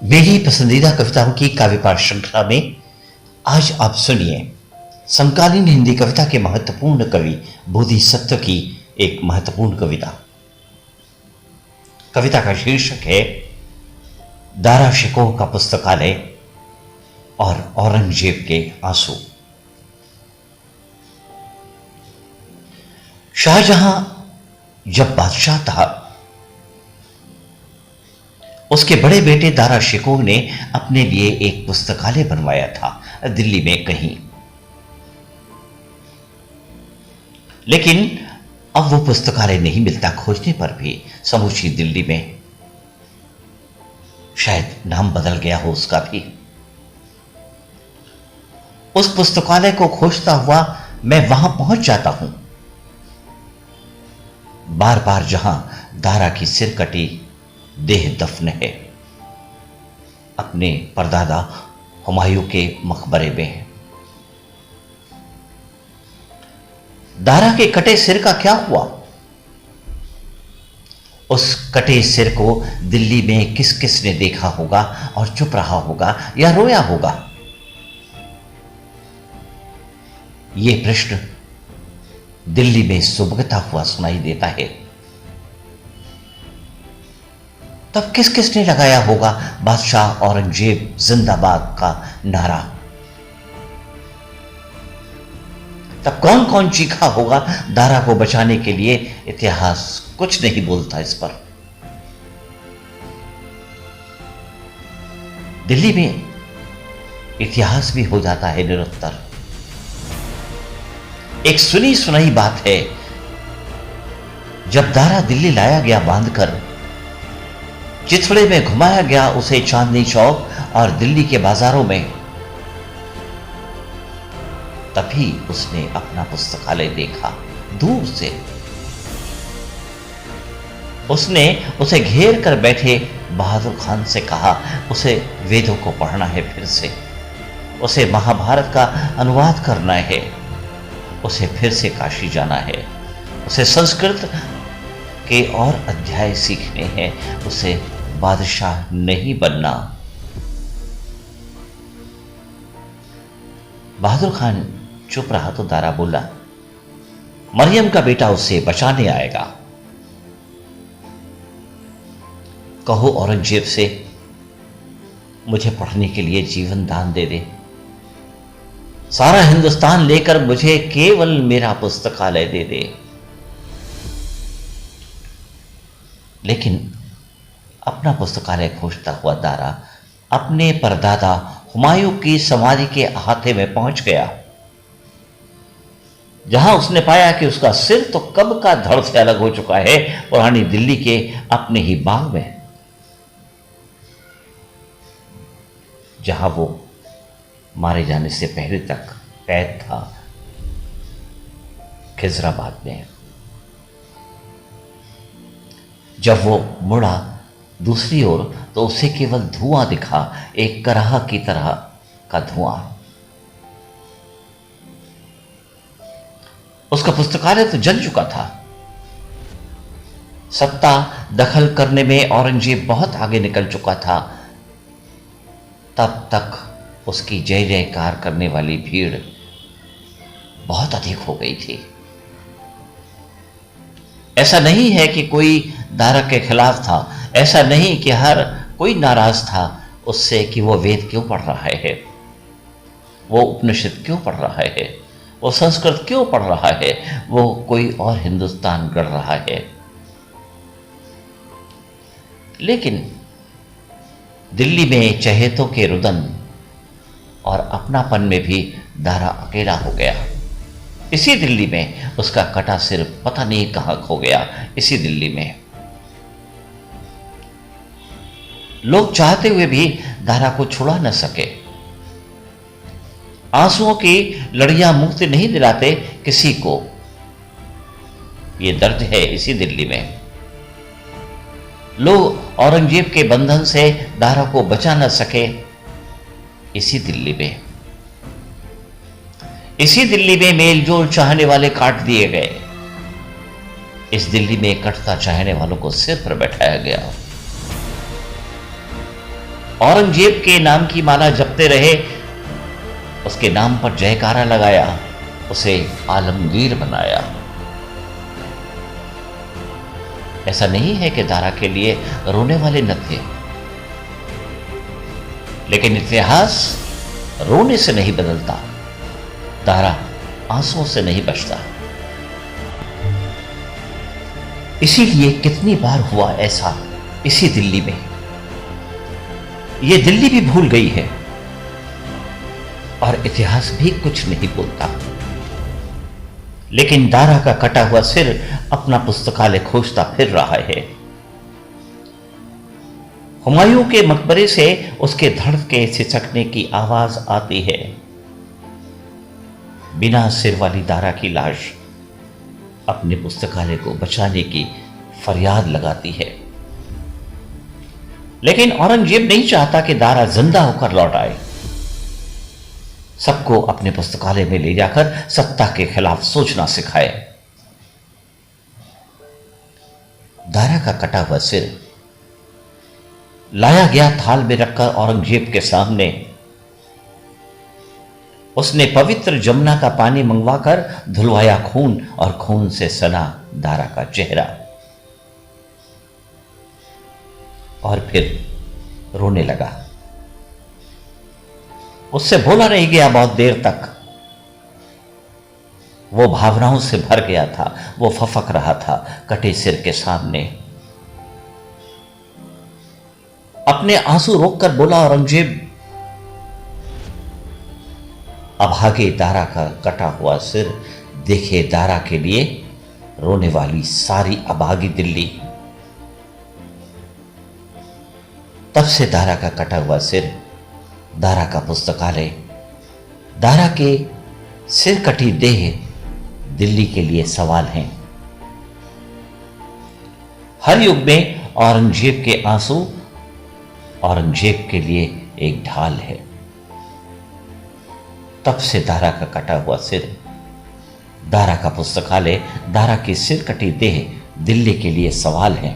मेरी पसंदीदा कविताओं की काव्य पाठ श्रृंखला में आज आप सुनिए समकालीन हिंदी कविता के महत्वपूर्ण कवि बोधिसत्व की एक महत्वपूर्ण कविता। कविता का शीर्षक है दारा शिकोह का पुस्तकालय और औरंगजेब के आंसू। शाहजहां जब बादशाह था, उसके बड़े बेटे दारा शिकोह ने अपने लिए एक पुस्तकालय बनवाया था दिल्ली में कहीं। लेकिन अब वो पुस्तकालय नहीं मिलता, खोजने पर भी समूची दिल्ली में। शायद नाम बदल गया हो उसका भी। उस पुस्तकालय को खोजता हुआ मैं वहां पहुंच जाता हूं। बार बार जहां दारा की सिर कटी देह दफन है, अपने परदादा हुमायूं के मकबरे में। दारा के कटे सिर का क्या हुआ? उस कटे सिर को दिल्ली में किस किस ने देखा होगा और चुप रहा होगा या रोया होगा? यह प्रश्न दिल्ली में सुबगता हुआ सुनाई देता है। तब किस किसने लगाया होगा बादशाह औरंगजेब जिंदाबाद का नारा? तब कौन कौन चीखा होगा दारा को बचाने के लिए? इतिहास कुछ नहीं बोलता इस पर। दिल्ली में इतिहास भी हो जाता है निरुत्तर। एक सुनी सुनाई बात है, जब दारा दिल्ली लाया गया बांधकर, चिथड़े में घुमाया गया उसे चांदनी चौक और दिल्ली के बाजारों में, तभी उसने अपना पुस्तकालय देखा दूर से। उसने उसे घेर कर बैठे बहादुर खान से कहा उसे वेदों को पढ़ना है फिर से, उसे महाभारत का अनुवाद करना है, उसे फिर से काशी जाना है, उसे संस्कृत के और अध्याय सीखने हैं, उसे बादशाह नहीं बनना। बहादुर खान चुप रहा तो दारा बोला, मरियम का बेटा उसे बचाने आएगा। कहो औरंगजेब से मुझे पढ़ने के लिए जीवन दान दे दे। सारा हिंदुस्तान लेकर मुझे केवल मेरा पुस्तकालय दे दे। लेकिन अपना पुस्तकालय खोजता हुआ दारा अपने परदादा हुमायूं की समाधि के अहाते में पहुंच गया, जहां उसने पाया कि उसका सिर तो कब का धड़ से अलग हो चुका है, पुरानी दिल्ली के अपने ही बाग में, जहां वो मारे जाने से पहले तक कैद था, खिजराबाद में। जब वो मुड़ा दूसरी ओर तो उसे केवल धुआं दिखा, एक कराह की तरह का धुआं। उसका पुस्तकालय तो जल चुका था। सत्ता दखल करने में औरंगजेब बहुत आगे निकल चुका था। तब तक उसकी जय जयकार करने वाली भीड़ बहुत अधिक हो गई थी। ऐसा नहीं है कि कोई दारा के खिलाफ था, ऐसा नहीं कि हर कोई नाराज था उससे कि वो वेद क्यों पढ़ रहा है, वो उपनिषद क्यों पढ़ रहा है, वो संस्कृत क्यों पढ़ रहा है, वो कोई और हिंदुस्तान गढ़ रहा है। लेकिन दिल्ली में चहेतों के रुदन और अपनापन में भी दारा अकेला हो गया। इसी दिल्ली में उसका कटा सिर पता नहीं कहां खो गया। इसी दिल्ली में लोग चाहते हुए भी दारा को छुड़ा न सके। आंसुओं की लड़ियां मुक्ति नहीं दिलाते किसी को। यह दर्द है इसी दिल्ली में। लोग औरंगजेब के बंधन से दारा को बचा न सके इसी दिल्ली में। इसी दिल्ली में मेलजोल चाहने वाले काट दिए गए। इस दिल्ली में कटता चाहने वालों को सिर पर बैठाया गया। औरंगजेब के नाम की माला जपते रहे, उसके नाम पर जयकारा लगाया, उसे आलमगीर बनाया। ऐसा नहीं है कि दारा के लिए रोने वाले न थे, लेकिन इतिहास रोने से नहीं बदलता, दारा आंसुओं से नहीं बचता। इसीलिए कितनी बार हुआ ऐसा इसी दिल्ली में। यह दिल्ली भी भूल गई है और इतिहास भी कुछ नहीं बोलता। लेकिन दारा का कटा हुआ सिर अपना पुस्तकालय खोजता फिर रहा है। हुमायूं के मकबरे से उसके धड़के सिसकने की आवाज आती है। बिना सिर वाली दारा की लाश अपने पुस्तकालय को बचाने की फरियाद लगाती है। लेकिन औरंगजेब नहीं चाहता कि दारा जिंदा होकर लौट आए। सबको अपने पुस्तकालय में ले जाकर सत्ता के खिलाफ सोचना सिखाए। दारा का कटा हुआ सिर लाया गया थाल में रखकर औरंगजेब के सामने उसने पवित्र जमुना का पानी मंगवाकर धुलवाया खून और खून से सना दारा का चेहरा, और फिर रोने लगा। उससे बोला नहीं गया बहुत देर तक। वो भावनाओं से भर गया था, वो फफक रहा था कटे सिर के सामने। अपने आंसू रोककर बोला औरंगजेब, अभागे दारा का कटा हुआ सिर देखे दारा के लिए रोने वाली सारी अभागी दिल्ली। तब से दारा का कटा हुआ सिर, दारा का पुस्तकालय, दारा के सिर कटी देह दिल्ली के लिए सवाल हैं। हर युग में औरंगजेब के आंसू औरंगजेब के लिए एक ढाल है। तब से दारा का कटा हुआ सिर, दारा का पुस्तकालय, दारा की सिर कटी देह दिल्ली के लिए सवाल है।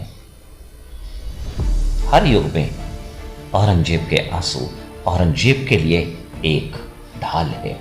हर युग में औरंगजेब के आंसू औरंगजेब के लिए एक ढाल है।